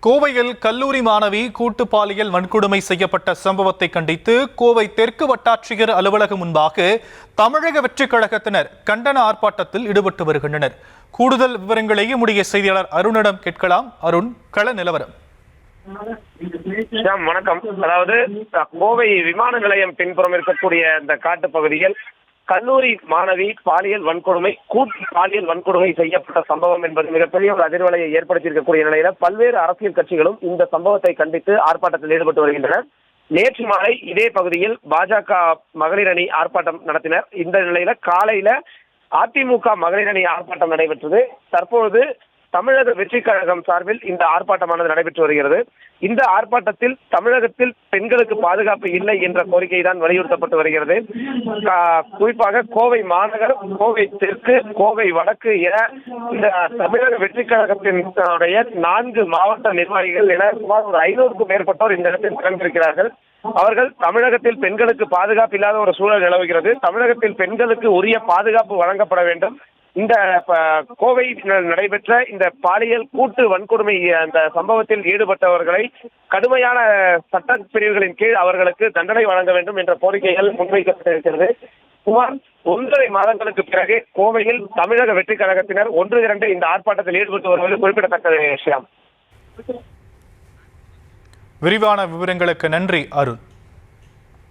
கோவையில் கல்லூரி மாணவி கூட்டு பாலியல் வன்கொடுமை செய்யப்பட்ட சம்பவத்தை கண்டித்து கோவை தெற்கு வட்டாட்சியர் அலுவலகம் முன்பாக தமிழக வெற்றிக் கழகத்தினர் கண்டன ஆர்ப்பாட்டத்தில் ஈடுபட்டு வருகின்றனர். கூடுதல் விவரங்களை நம்முடைய செய்தியாளர் அருணிடம் கேட்கலாம். அருண், கள நிலவரம். வணக்கம். அதாவது கோவை விமான நிலையம் பின்புறம் இருக்கக்கூடிய இந்த காட்டு பகுதியில் கல்லூரி மாணவி பாலியல் வன்கொடுமை கூட்டு பாலியல் வன்கொடுமை செய்யப்பட்ட சம்பவம் என்பது மிகப்பெரிய ஒரு அதிர்வலையை ஏற்படுத்தியிருக்கக்கூடிய நிலையில பல்வேறு அரசியல் கட்சிகளும் இந்த சம்பவத்தை கண்டித்து ஆர்ப்பாட்டத்தில் ஈடுபட்டு வருகின்றனர். நேற்று மாலை இதே பகுதியில் பாஜக மகளிர் அணி ஆர்ப்பாட்டம் நடத்தினர். இந்த நிலையில காலையில அதிமுக மகளிர் அணி ஆர்ப்பாட்டம் நடைபெற்றது. தற்பொழுது தமிழக வெற்றிக் கழகம் சார்பில் இந்த ஆர்ப்பாட்டமானது நடைபெற்று வருகிறது. இந்த ஆர்ப்பாட்டத்தில் தமிழகத்தில் பெண்களுக்கு பாதுகாப்பு இல்லை என்ற கோரிக்கை தான் வலியுறுத்தப்பட்டு வருகிறது. குறிப்பாக கோவை மாநகர், கோவை தெற்கு, கோவை வடக்கு என இந்த தமிழக வெற்றிக் கழகத்தினுடைய 4 மாவட்ட நிர்வாகிகள் என சுமார் ஒரு 500க்கும் மேற்பட்டோர் இந்த இடத்தில் திறந்திருக்கிறார்கள். அவர்கள் தமிழகத்தில் பெண்களுக்கு பாதுகாப்பு இல்லாத ஒரு சூழல் நிலவுகிறது, தமிழகத்தில் பெண்களுக்கு உரிய பாதுகாப்பு வழங்கப்பட வேண்டும், இந்த கோவை நடைபெற்ற இந்த பாலியல் கூட்டு வன்கொடுமை அந்த சம்பவத்தில் ஈடுபட்டவர்களை கடுமையான சட்ட பிரிவுகளின் கீழ் அவர்களுக்கு தண்டனை வழங்க வேண்டும் என்ற கோரிக்கைகள் முன்வைக்கப்பட்டிருக்கிறது. சுமார் 1.5 மாதங்களுக்கு பிறகு கோவையில் தமிழக வெற்றிக் கழகத்தினர் ஒன்று திரண்டு இந்த ஆர்ப்பாட்டத்தில் ஈடுபட்டு வருவது குறிப்பிடத்தக்க விஷயம். விரிவான விவரங்களுக்கு நன்றி அருண்.